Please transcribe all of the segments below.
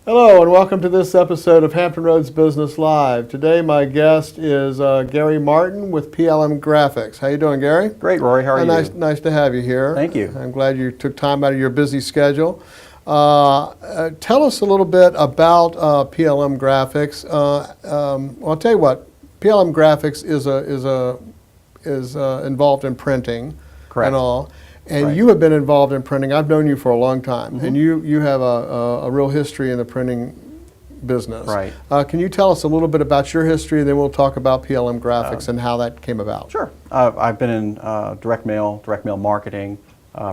Hello and welcome to this episode of Hampton Roads Business Live. Today my guest is Gary Martin with PLM Graphics. How you doing, Gary? Great, Rory. How are you? Nice to have you here. Thank you. I'm glad you took time out of your busy schedule. Tell us a little bit about PLM Graphics. Well, I'll tell you what. PLM Graphics is involved in printing. Correct. And all. And right. you have been involved in printing. I've known you for a long time, Mm-hmm. and you have a real history in the printing business. Right. Can you tell us a little bit about your history, and then we'll talk about PLM Graphics and how that came about? Sure. I've been in direct mail marketing,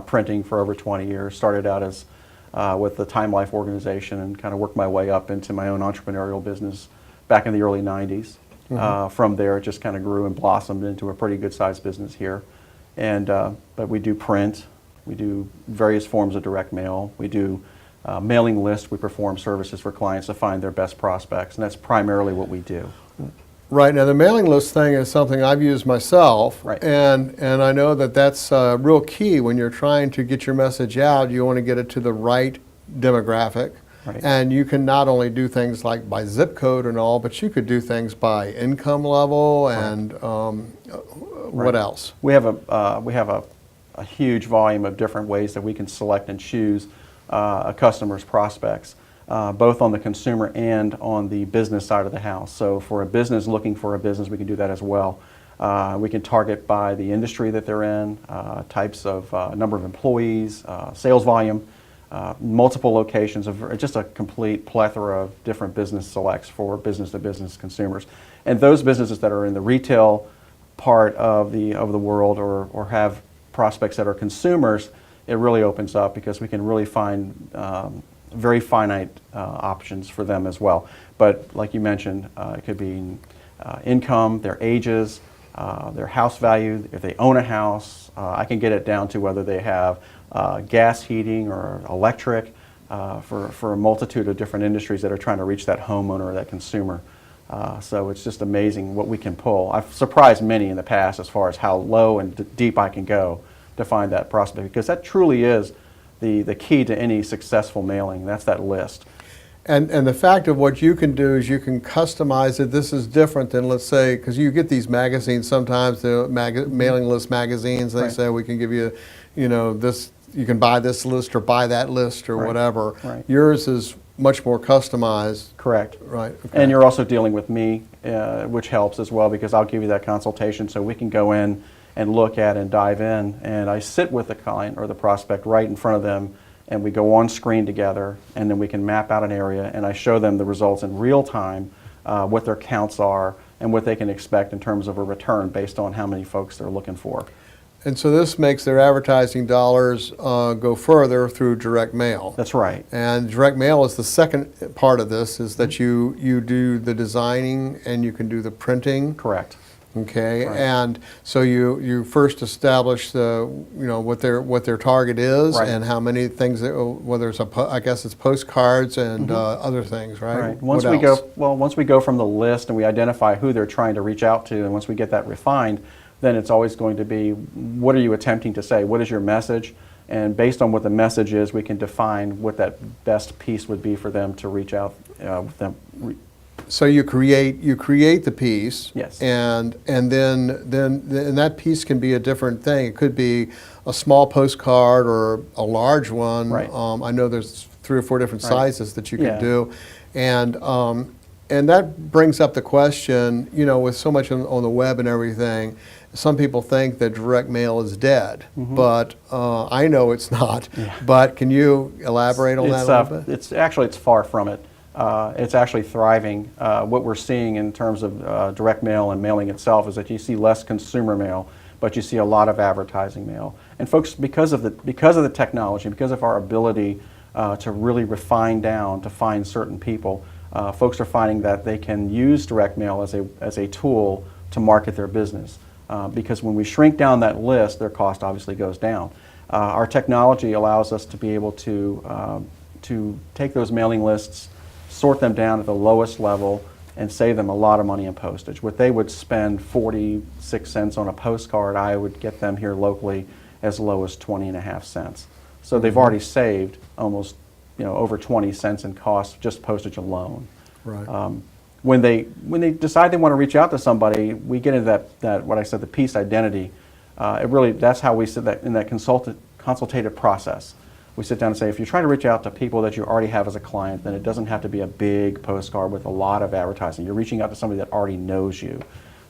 printing for over 20 years. Started out as with the Time Life organization and kind of worked my way up into my own entrepreneurial business back in the early 90s. Mm-hmm. From there, it just kind of grew and blossomed into a pretty good-sized business here. And but we do print, we do various forms of direct mail, we do mailing lists, we perform services for clients to find their best prospects, and that's primarily what we do. Right. Now the mailing list thing is something I've used myself, right. and I know that that's real key when you're trying to get your message out. You want to get it to the right demographic. Right. And you can not only do things like by zip code and all, but you could do things by income level and what else? We have a huge volume of different ways that we can select and choose a customer's prospects, both on the consumer and on the business side of the house. So for a business looking for a business, we can do that as well. We can target by the industry that they're in, types of number of employees, sales volume. Multiple locations of just a complete plethora of different business selects for business-to-business consumers, and those businesses that are in the retail part of the world or have prospects that are consumers, it really opens up because we can really find very finite options for them as well. But like you mentioned, it could be income, their ages, their house value, if they own a house. I can get it down to whether they have gas heating or electric for a multitude of different industries that are trying to reach that homeowner or that consumer. So it's just amazing what we can pull. I've surprised many in the past as far as how low and deep I can go to find that prospect, because that truly is the key to any successful mailing. That's that list. And the fact of what you can do is you can customize it. This is different than, let's say, because you get these magazines sometimes, the mailing list magazines. They say we can give you, this. You can buy this list or buy that list or whatever. Right. Yours is much more customized. Correct. Right. Okay. And you're also dealing with me, which helps as well, because I'll give you that consultation so we can go in and look at and dive in. And I sit with the client or the prospect right in front of them, and we go on screen together, and then we can map out an area, and I show them the results in real time, what their counts are, and what they can expect in terms of a return based on how many folks they're looking for. And so this makes their advertising dollars go further through direct mail. That's right. And direct mail is the second part of this, is that you do the designing and you can do the printing. Correct. Okay, right. And so you first establish the what their target is, and how many things, whether it's I guess it's postcards and other things, right? Right. Once we go from the list and we identify who they're trying to reach out to, and once we get that refined, then it's always going to be, what are you attempting to say? What is your message? And based on what the message is, we can define what that best piece would be for them to reach out with them. So you create the piece, yes, and then that piece can be a different thing. It could be a small postcard or a large one. Right. I know there's 3 or 4 different sizes that you can do, and that brings up the question. With so much on the web and everything, some people think that direct mail is dead, but I know it's not. Yeah. But can you elaborate on that a little bit? It's far from it. It's actually thriving. What we're seeing in terms of direct mail and mailing itself is that you see less consumer mail, but you see a lot of advertising mail. And folks, because of the technology, because of our ability to really refine down to find certain people, folks are finding that they can use direct mail as a tool to market their business. Because when we shrink down that list, their cost obviously goes down. Our technology allows us to be able to take those mailing lists, sort them down at the lowest level, and save them a lot of money in postage. What they would spend 46 cents on a postcard, I would get them here locally as low as 20.5 cents. So they've already saved almost over 20 cents in cost, just postage alone. Right. When they decide they want to reach out to somebody, we get into that what I said, the piece identity. That's how we sit that in that consultative process. We sit down and say, if you're trying to reach out to people that you already have as a client, then it doesn't have to be a big postcard with a lot of advertising. You're reaching out to somebody that already knows you.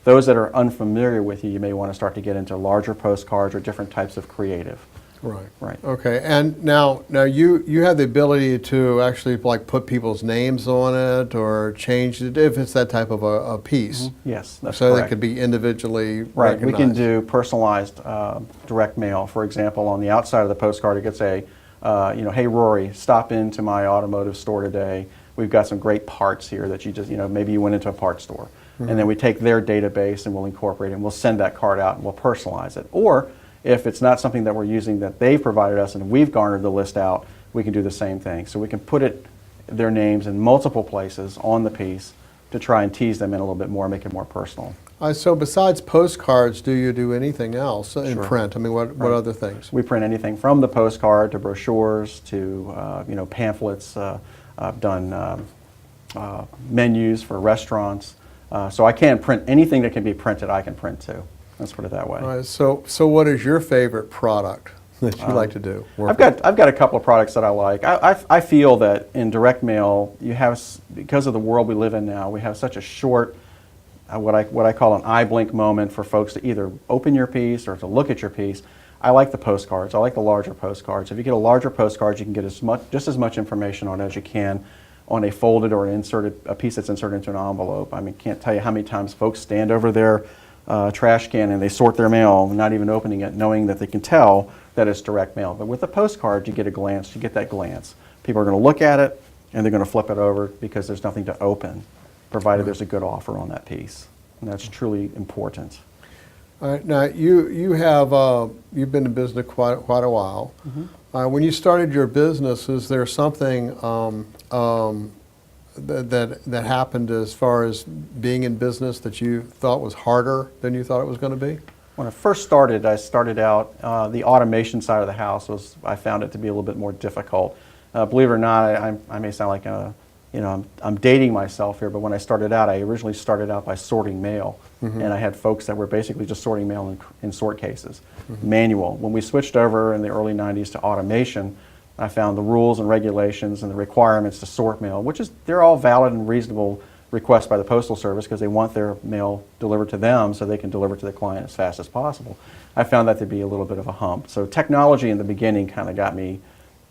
Those that are unfamiliar with you, you may want to start to get into larger postcards or different types of creative. Right. Right. Okay. And now you have the ability to actually like put people's names on it or change it if it's that type of a piece. Mm-hmm. Yes, that's so correct. They could be individually right. recognized. We can do personalized direct mail. For example, on the outside of the postcard, it could say, hey Rory, stop into my automotive store today. We've got some great parts here that you just, maybe you went into a parts store. Mm-hmm. And then we take their database and we'll incorporate it and we'll send that card out and we'll personalize it. Or if it's not something that we're using that they've provided us and we've garnered the list out, we can do the same thing. So we can put their names in multiple places on the piece to try and tease them in a little bit more, make it more personal. So besides postcards, do you do anything else in Sure. print? I mean, what other things? We print anything from the postcard to brochures to pamphlets. I've done menus for restaurants. So I can print anything that can be printed. I can print too. Let's put it that way. All right, so what is your favorite product that you like to do? I've got a couple of products that I like. I feel that in direct mail, because of the world we live in now, we have such a short, what I call an eye blink moment for folks to either open your piece or to look at your piece. I like the postcards. I like the larger postcards. If you get a larger postcard, you can get just as much information on it as you can on a folded or a piece that's inserted into an envelope. I mean, can't tell you how many times folks stand over their trash can and they sort their mail, not even opening it, knowing that they can tell that it's direct mail. But with a postcard, you get a glance. You get that glance. People are going to look at it and they're going to flip it over because there's nothing to open, provided there's a good offer on that piece. And that's truly important. All right, now you've been in business quite a while. Mm-hmm. When you started your business, is there something that happened as far as being in business that you thought was harder than you thought it was going to be? When I first started, out the automation side of the house I found it to be a little bit more difficult. Believe it or not, I may sound like I'm dating myself here, but when I started out, I originally started out by sorting mail. Mm-hmm. And I had folks that were basically just sorting mail in sort cases, mm-hmm. manual. When we switched over in the early 90s to automation, I found the rules and regulations and the requirements to sort mail, they're all valid and reasonable requests by the Postal Service because they want their mail delivered to them so they can deliver to the client as fast as possible. I found that to be a little bit of a hump. So technology in the beginning kind of got me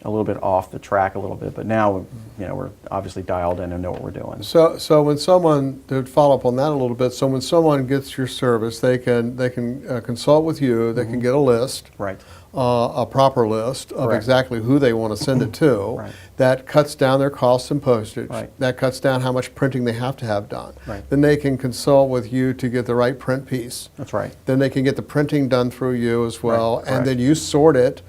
a little bit off the track a little bit, but now we're obviously dialed in and know what we're doing. So when someone, to follow up on that a little bit, so when someone gets your service, they can consult with you, they mm-hmm. can get a list, right, a proper list of Correct. Exactly who they want to send it to. Right. That cuts down their costs and postage. Right. That cuts down how much printing they have to have done. Right. Then they can consult with you to get the right print piece. That's right. Then they can get the printing done through you as well, Right. and then you sort it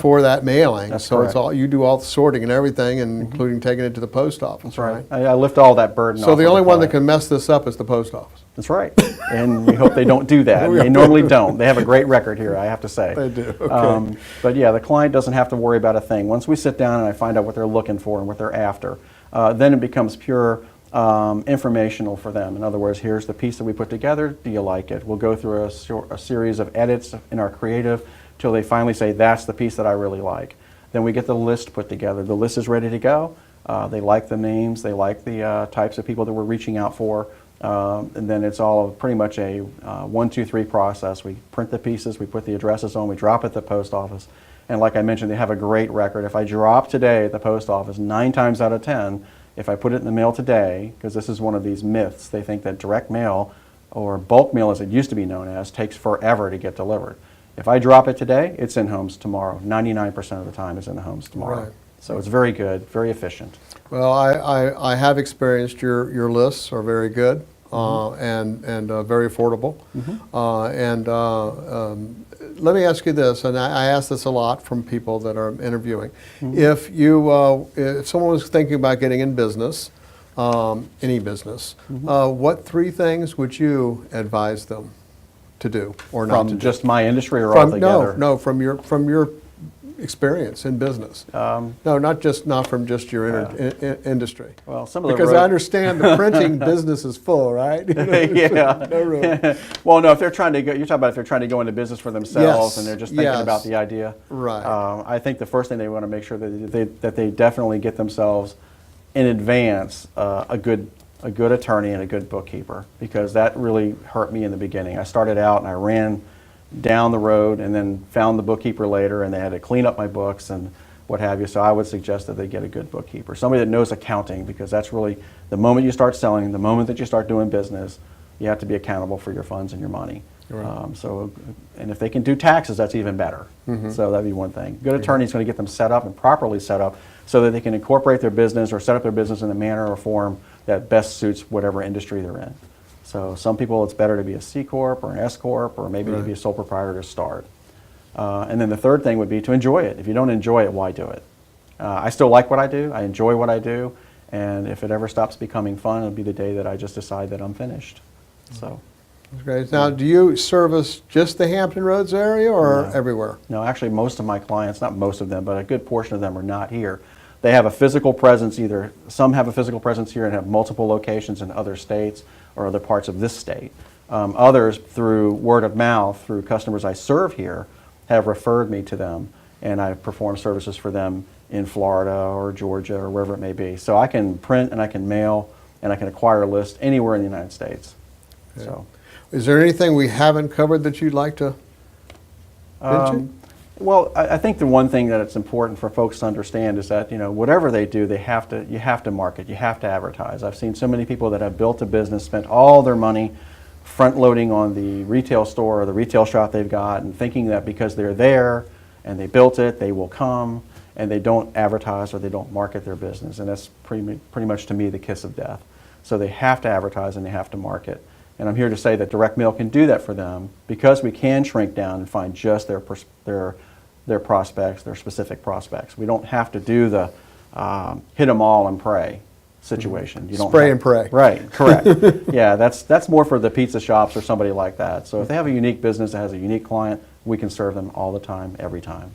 for that mailing. That's so correct. you do all the sorting and everything, and including taking it to the post office. That's right. I lift all that burden off. So the of only one that client. can mess this up is the post office. That's right. And we hope they don't do that. They normally don't. They have a great record here, I have to say. They do. Okay. But yeah, the client doesn't have to worry about a thing. Once we sit down and I find out what they're looking for and what they're after, then it becomes pure informational for them. In other words, here's the piece that we put together. Do you like it? We'll go through a series of edits in our creative till they finally say, that's the piece that I really like. Then we get the list put together. The list is ready to go. They like the names. They like the types of people that we're reaching out for. And then it's all pretty much a 1, 2, 3 process. We print the pieces, we put the addresses on, we drop it at the post office. And like I mentioned, they have a great record. If I drop today at the post office, 9 times out of 10, if I put it in the mail today, because this is one of these myths, they think that direct mail, or bulk mail as it used to be known as, takes forever to get delivered. If I drop it today, it's in homes tomorrow. 99% of the time it's in the homes tomorrow. Right. So it's very good, very efficient. Well, I have experienced your lists are very good and very affordable. Mm-hmm. Let me ask you this, and I ask this a lot from people that are interviewing. Mm-hmm. If someone was thinking about getting in business, any business, mm-hmm. What 3 things would you advise them to do or not to do? From just my industry or altogether? No, from your experience in business? No, not from just your industry. Well, some of the because I understand the printing business is full, right? Yeah. No room. Well, no, if they're trying to go, you're talking about if they're trying to go into business for themselves Yes, and they're just thinking yes. about the idea. Right. I think the first thing they want to make sure that they definitely get themselves in advance a good attorney and a good bookkeeper, because that really hurt me in the beginning. I started out and I ran down the road and then found the bookkeeper later, and they had to clean up my books and what have you. So I would suggest that they get a good bookkeeper, somebody that knows accounting, because that's really the moment you start selling, the moment that you start doing business, you have to be accountable for your funds and your money. Right. And if they can do taxes, that's even better. So that'd be one thing. Good attorney is going to get them set up and properly set up so that they can incorporate their business or set up their business in a manner or form that best suits whatever industry they're in. So some people, it's better to be a C Corp or an S Corp, or maybe to be a sole proprietor to start. And then the third thing would be to enjoy it. If you don't enjoy it, why do it? I still like what I do. I enjoy what I do. And if it ever stops becoming fun, it'll be the day that I just decide that I'm finished. So. That's great. Now, do you service just the Hampton Roads area or everywhere? No, actually most of my clients, not most of them, but a good portion of them are not here. They have a physical presence, some have a physical presence here and have multiple locations in other states or other parts of this state. Others, through word of mouth, through customers I serve here, have referred me to them, and I perform services for them in Florida or Georgia or wherever it may be. So I can print and I can mail and I can acquire a list anywhere in the United States. Okay. So. Is there anything we haven't covered that you'd like to mention? Well, I think the one thing that it's important for folks to understand is that, whatever they do, you have to market, you have to advertise. I've seen so many people that have built a business, spent all their money front loading on the retail store or the retail shop they've got, and thinking that because they're there and they built it, they will come, and they don't advertise or they don't market their business. And that's pretty much, to me, the kiss of death. So they have to advertise and they have to market. And I'm here to say that direct mail can do that for them, because we can shrink down and find just their prospects, their specific prospects. We don't have to do the hit them all and pray situation. You don't Spray and pray. Right, correct. Yeah, that's more for the pizza shops or somebody like that. So if they have a unique business that has a unique client, we can serve them all the time, every time.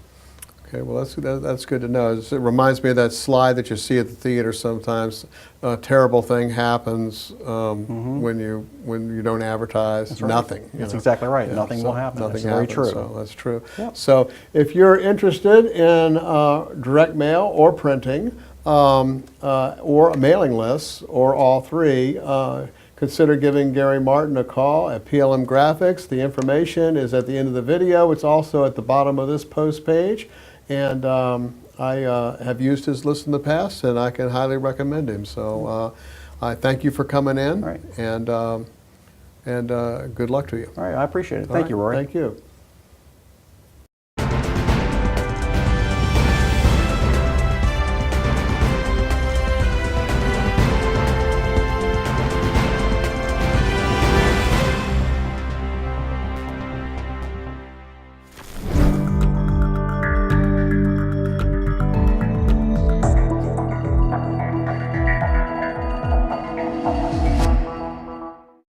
Okay, well, that's good to know. It reminds me of that slide that you see at the theater sometimes. A terrible thing happens when you don't advertise. That's right. Nothing. That's exactly right. Yeah, Nothing will happen. Nothing That's very happens, true. So that's true. Yep. So if you're interested in direct mail or printing or mailing lists or all three, consider giving Gary Martin a call at PLM Graphics. The information is at the end of the video. It's also at the bottom of this post page. And I have used his list in the past, and I can highly recommend him. So I thank you for coming in, All right. and good luck to you. All right, I appreciate it. All Thank right, you, Rory. Thank you.